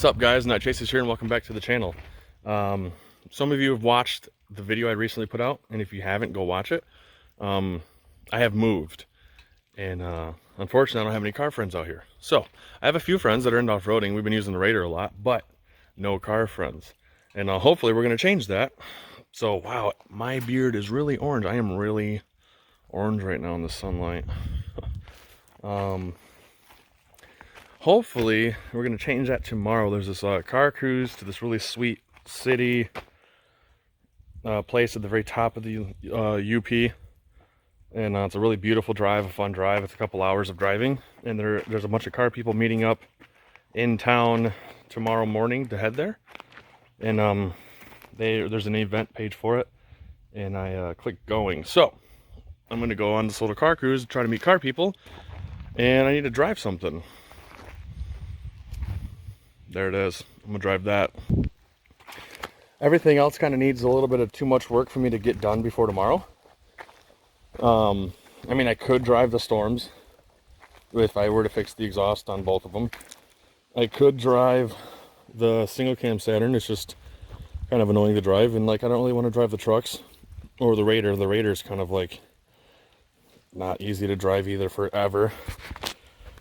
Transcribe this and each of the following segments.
What's up, guys? NightChasers here, and welcome back to the channel. Some of you have watched the video I recently put out, and if you haven't, go watch it. I have moved, and unfortunately I don't have any car friends out here. So I have a few friends that are into off-roading. We've been using the Raider a lot, but no car friends. And hopefully we're going to change that. So wow, my beard is really orange. I am really orange right now in the sunlight. Hopefully we're going to change that tomorrow. There's this car cruise to this really sweet city place at the very top of the UP, and it's a really beautiful drive, a fun drive. It's a couple hours of driving, and there's a bunch of car people meeting up in town tomorrow morning to head there. And there's an event page for it, and I clicked going. So I'm going to go on this little car cruise, try to meet car people, and I need to drive something. There it is. I'm gonna drive that. Everything else kind of needs a little bit of too much work for me to get done before tomorrow. I mean, I could drive the Storms if I were to fix the exhaust on both of them. I could drive the single cam Saturn. It's just kind of annoying to drive, and like I don't really want to drive the trucks or the Raider. The Raider's kind of like not easy to drive either forever.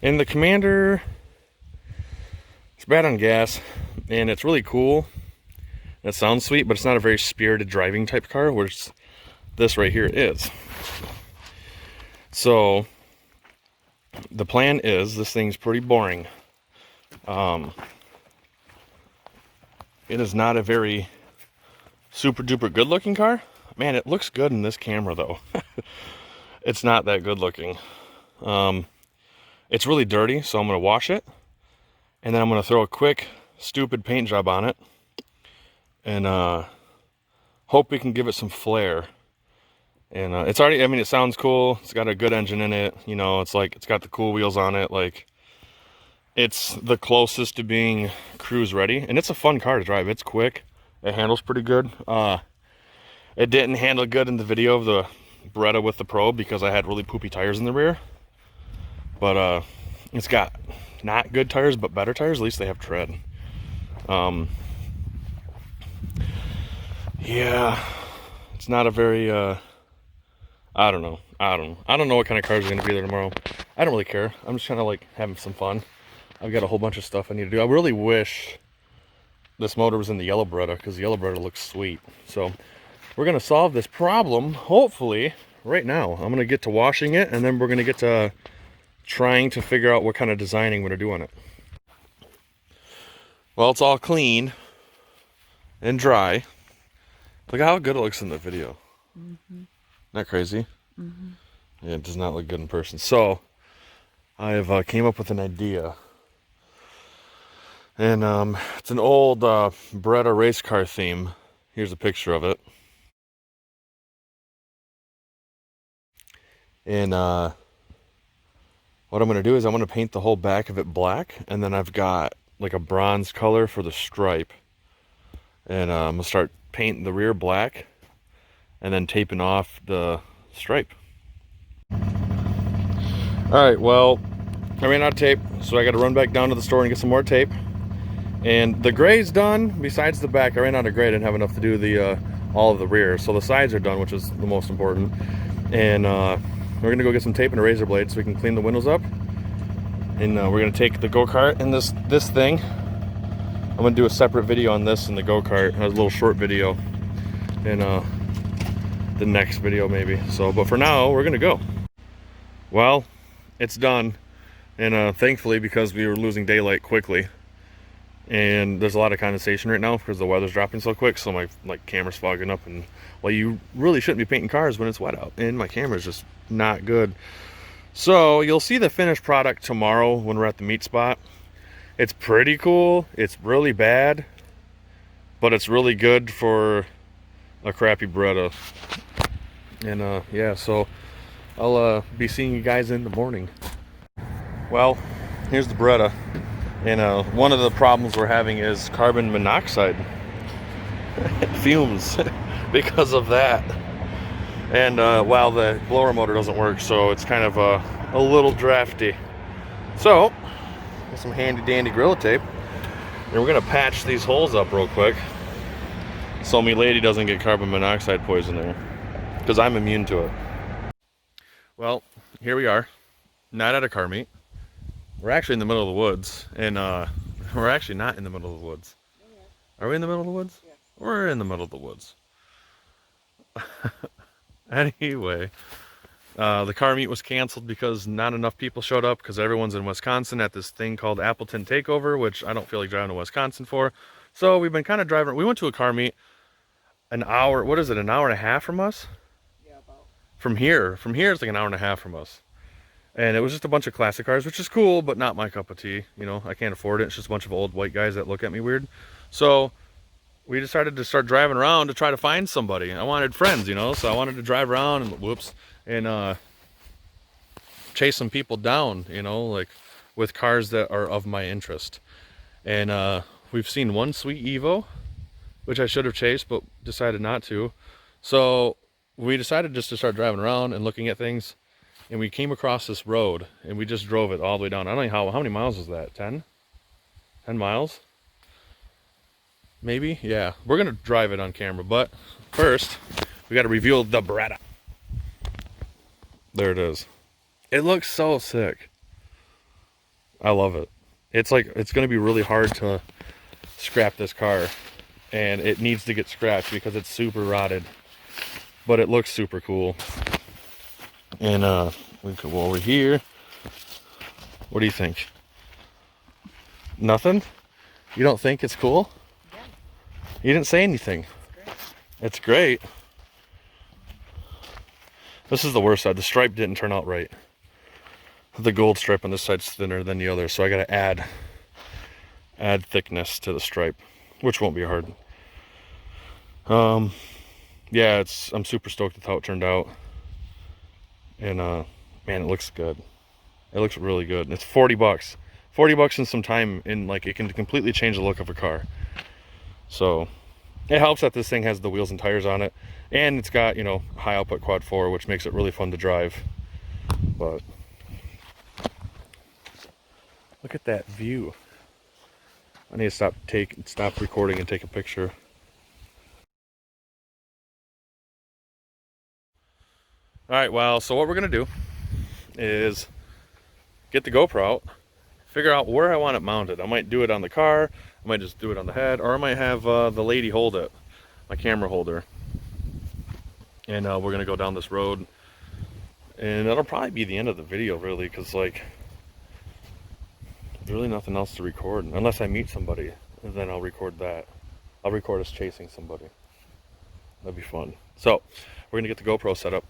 And the Commander, it's bad on gas, and it's really cool. It sounds sweet, but it's not a very spirited driving type car, which this right here is. So the plan is, this thing's pretty boring. It is not a very super duper good looking car. Man, it looks good in this camera though. It's not that good looking. It's really dirty, so I'm gonna wash it. And then I'm going to throw a quick, stupid paint job on it. And hope we can give it some flair. And it's already, I mean, it sounds cool. It's got a good engine in it. You know, it's like, it's got the cool wheels on it. Like, it's the closest to being cruise ready. And it's a fun car to drive. It's quick. It handles pretty good. It didn't handle good in the video of the Beretta with the Pro because I had really poopy tires in the rear. But it's got not good tires, but better tires. At least they have tread. Yeah, it's not a very I don't know what kind of cars are going to be there tomorrow. I don't really care. I'm just kind of like having some fun. I've got a whole bunch of stuff I need to do. I really wish this motor was in the yellow Beretta, because the yellow Beretta looks sweet. So we're going to solve this problem hopefully right now. I'm going to get to washing it, and then we're going to get to trying to figure out what kind of designing we're going to do on it. Well, it's all clean and dry. Look at how good it looks in the video. Mm-hmm. Not crazy? Mm-hmm. Yeah, it does not look good in person. So I've came up with an idea. And it's an old Beretta race car theme. Here's a picture of it. And what I'm going to do is I'm going to paint the whole back of it black, and then I've got like a bronze color for the stripe. And I'm going to start painting the rear black and then taping off the stripe. Alright, well, I ran out of tape, so I got to run back down to the store and get some more tape. And the gray's done, besides the back. I ran out of gray, I didn't have enough to do the all of the rear. So the sides are done, which is the most important. And we're gonna go get some tape and a razor blade so we can clean the windows up. And we're gonna take the go-kart and this thing. I'm gonna do a separate video on this and the go-kart. A little short video in the next video maybe. So, but for now, we're gonna go. Well, it's done. And thankfully, because we were losing daylight quickly, and there's a lot of condensation right now because the weather's dropping so quick, so my camera's fogging up. And well, you really shouldn't be painting cars when it's wet out, and my camera's just not good. So you'll see the finished product tomorrow when we're at the meet spot. It's pretty cool. It's really bad, but it's really good for a crappy Beretta. And yeah, so I'll be seeing you guys in the morning. Well, here's the Beretta. And one of the problems we're having is carbon monoxide fumes because of that. And while the blower motor doesn't work, so it's kind of a little drafty. So, some handy dandy Gorilla Tape. And we're gonna patch these holes up real quick so me lady doesn't get carbon monoxide poisoning, because I'm immune to it. Well, here we are, not at a car meet. We're actually in the middle of the woods, and we're actually not in the middle of the woods. Are we in the middle of the woods? Yes. We're in the middle of the woods. Anyway, the car meet was canceled because not enough people showed up, because everyone's in Wisconsin at this thing called Appleton Takeover, which I don't feel like driving to Wisconsin for. So we've been kind of driving. We went to a car meet an hour, what is it, an hour and a half from us? Yeah, about. From here it's like an hour and a half from us. And it was just a bunch of classic cars, which is cool, but not my cup of tea. You know, I can't afford it. It's just a bunch of old white guys that look at me weird. So we decided to start driving around to try to find somebody. I wanted friends, you know, so I wanted to drive around and chase some people down, you know, like with cars that are of my interest. And we've seen one sweet Evo, which I should have chased, but decided not to. So we decided just to start driving around and looking at things. And we came across this road, and we just drove it all the way down. I don't know how many miles was that? 10 miles? Maybe? Yeah. We're going to drive it on camera, but first, we got to reveal the Beretta. There it is. It looks so sick. I love it. It's like, it's going to be really hard to scrap this car, and it needs to get scratched because it's super rotted, but it looks super cool. And we can go over here. What do you think? Nothing? You don't think it's cool? Yeah. You didn't say anything. It's great. This is the worst side. The stripe didn't turn out right. The gold stripe on this side's thinner than the other, so I gotta add thickness to the stripe, which won't be hard. Yeah, I'm super stoked with how it turned out. And man, it looks good. It looks really good. It's $40. $40 and some time, and like it can completely change the look of a car. So it helps that this thing has the wheels and tires on it, and it's got, you know, high output quad 4, which makes it really fun to drive. But look at that view. I need to stop recording and take a picture. All right, well, so what we're gonna do is get the GoPro out, figure out where I want it mounted. I might do it on the car, I might just do it on the head, or I might have the lady hold it, my camera holder. And we're gonna go down this road, and that'll probably be the end of the video, really, because like there's really nothing else to record unless I meet somebody, and then I'll record that. I'll record us chasing somebody. That'd be fun. So we're gonna get the GoPro set up.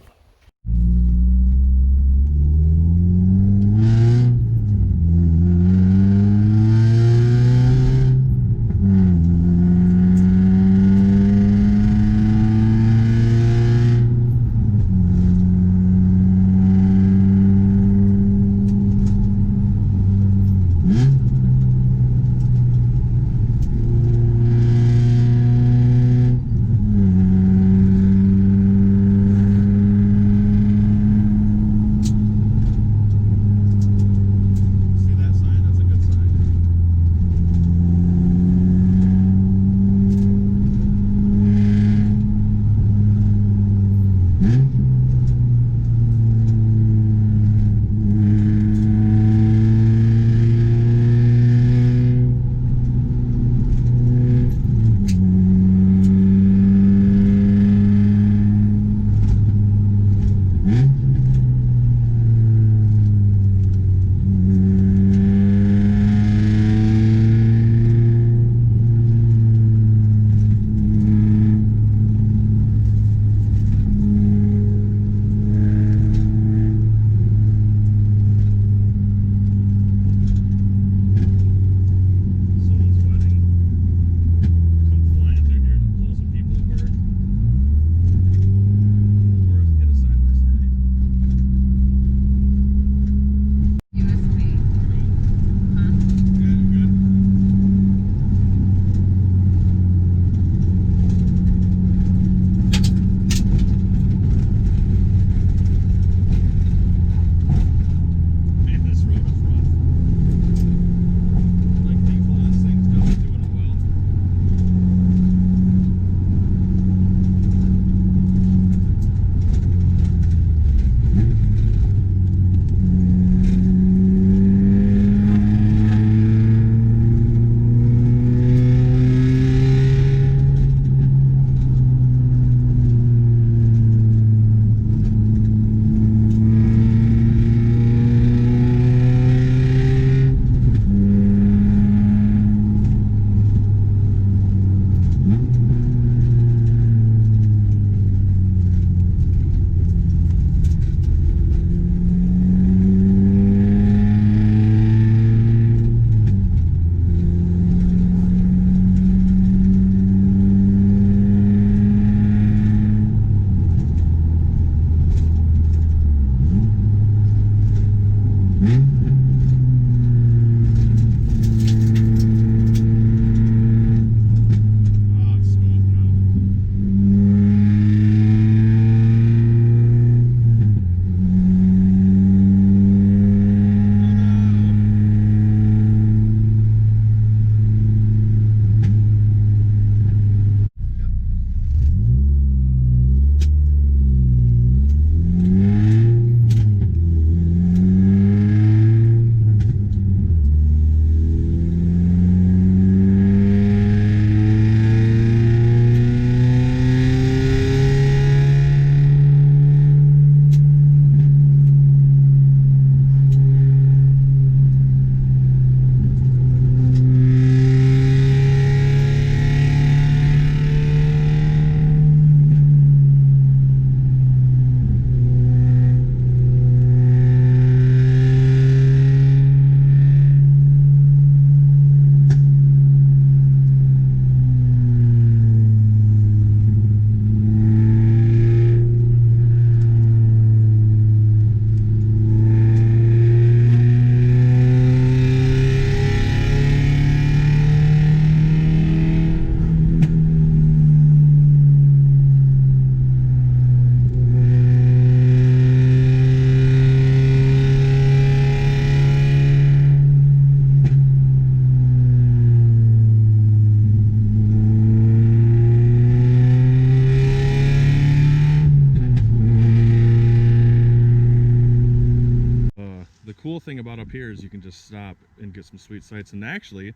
up here is you can just stop and get some sweet sights. And actually,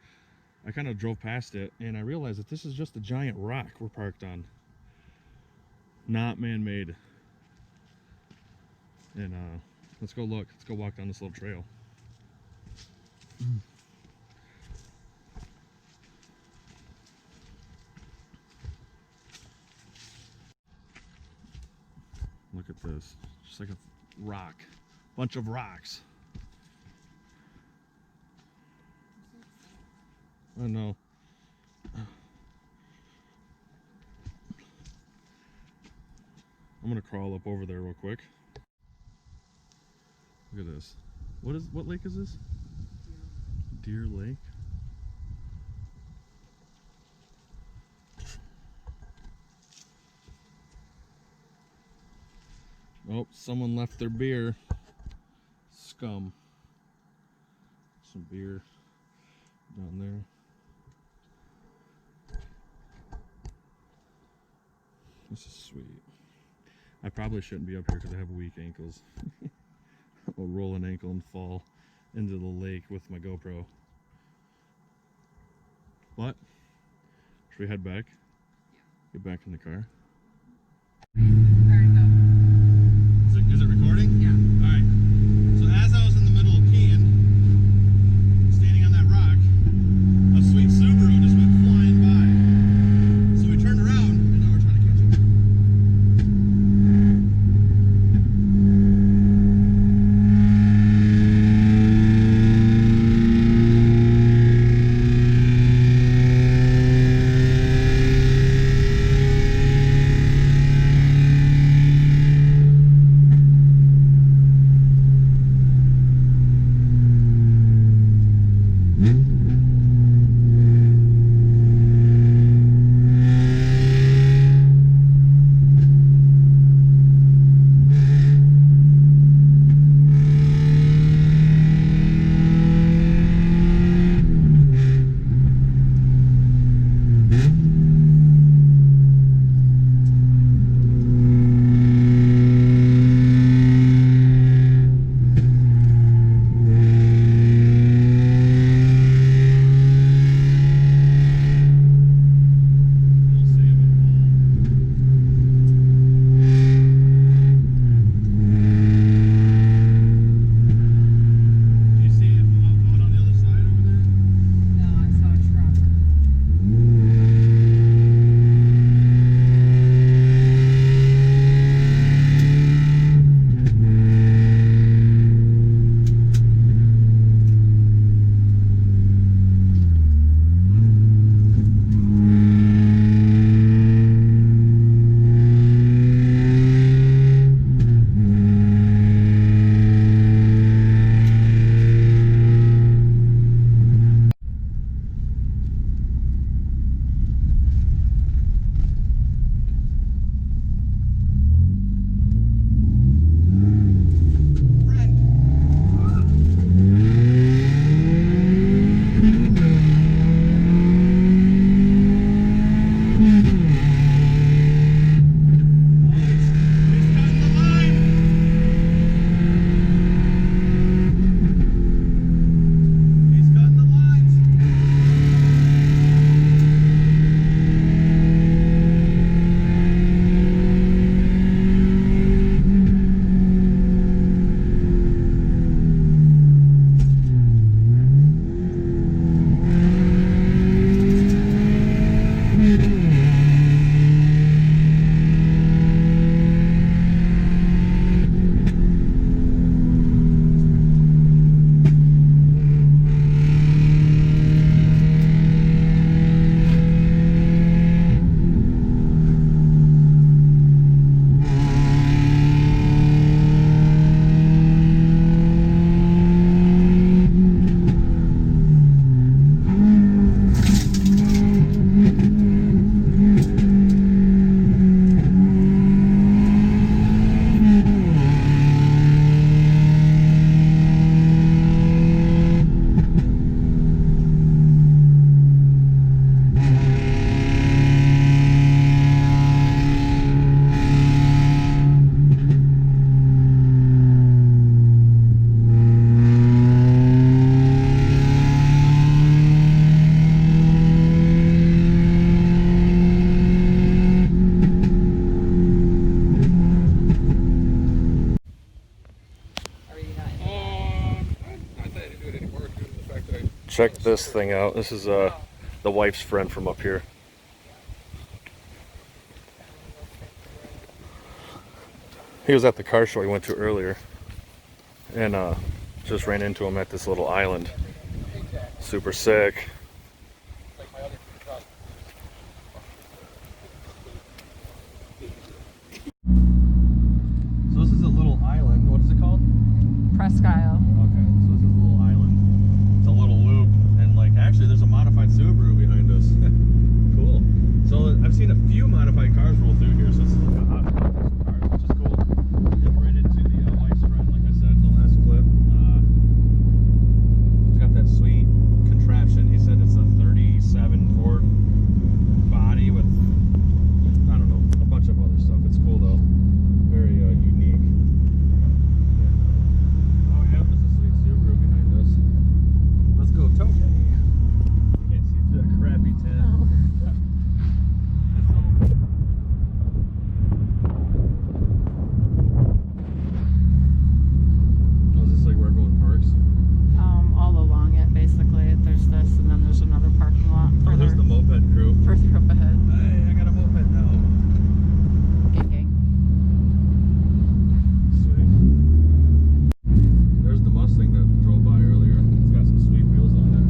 I kind of drove past it and I realized that this is just a giant rock we're parked on. Not man-made. And let's go look. Let's go walk down this little trail. Look at this. Just like a rock. Bunch of rocks. I know. I'm gonna crawl up over there real quick. Look at this. What lake is this? Deer Lake. Oh, someone left their beer. Scum. Some beer down there. This is sweet. I probably shouldn't be up here because I have weak ankles. I'll roll an ankle and fall into the lake with my GoPro. But should we head back? Yeah. Get back in the car. Alright, go. Is it recording? Yeah. Alright. So as I was in the middle of peeing, standing on that rock, a sweet Subaru just went flying by. So we turned around and now we're trying to catch it. Check this thing out. This is the wife's friend from up here. He was at the car show we went to earlier, and just ran into him at this little island. Super sick. So this is a little island. What is it called? Presque Isle. Okay, so this is a little island. It's a little loop, and like actually there's a modified Subaru behind us. Cool. So I've seen a few modified cars roll through here, so this is like a hot spot for some cars, which is cool. And ran into the wife's friend, like I said in the last clip. He's got that sweet contraption. He said it's a 37 Ford body with, I don't know, a bunch of other stuff. It's cool though. Very unique. Oh yeah, there's a sweet Subaru behind us. Let's go Toke. You can't see through that crappy tent. Oh. Oh, is this like where everyone parks? All along it, basically. There's this, and then there's another parking lot Oh, further, there's the moped crew. further up ahead. Hey, I got a moped now. Gang, gang. Sweet. There's the Mustang that drove by earlier. It's got some sweet wheels on it.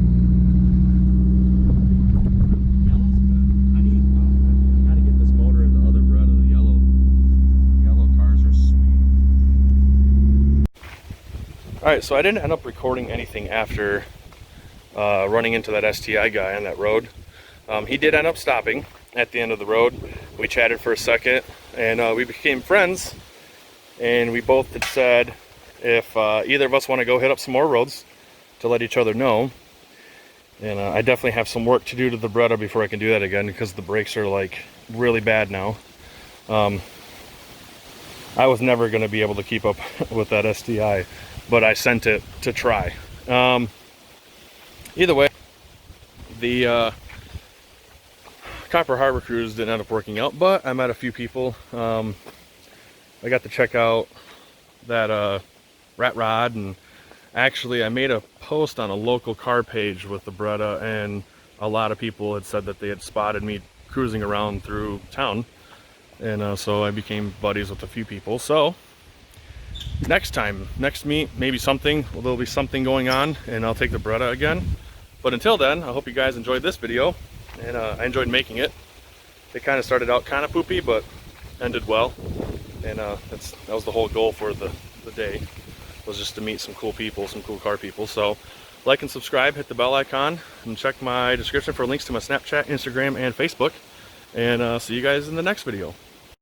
Yellow's good. I gotta get this motor in the other Beretta. The yellow cars are sweet. Alright, so I didn't end up recording anything after running into that STI guy on that road. He did end up stopping at the end of the road. We chatted for a second, and we became friends, and we both had said if either of us want to go hit up some more roads to let each other know. And I definitely have some work to do to the Beretta before I can do that again, because the brakes are like really bad now. I was never going to be able to keep up with that STI, but I sent it to try. Either way, the Copper Harbor cruise didn't end up working out, but I met a few people. I got to check out that rat rod, and actually I made a post on a local car page with the Beretta, and a lot of people had said that they had spotted me cruising around through town, and so I became buddies with a few people. So next meet, maybe there'll be something going on, and I'll take the Beretta again. But until then, I hope you guys enjoyed this video, and I enjoyed making it. It kind of started out kind of poopy, but ended well, and that was the whole goal for the day, was just to meet some cool people, some cool car people. So like and subscribe, hit the bell icon, and check my description for links to my Snapchat, Instagram, and Facebook, and see you guys in the next video.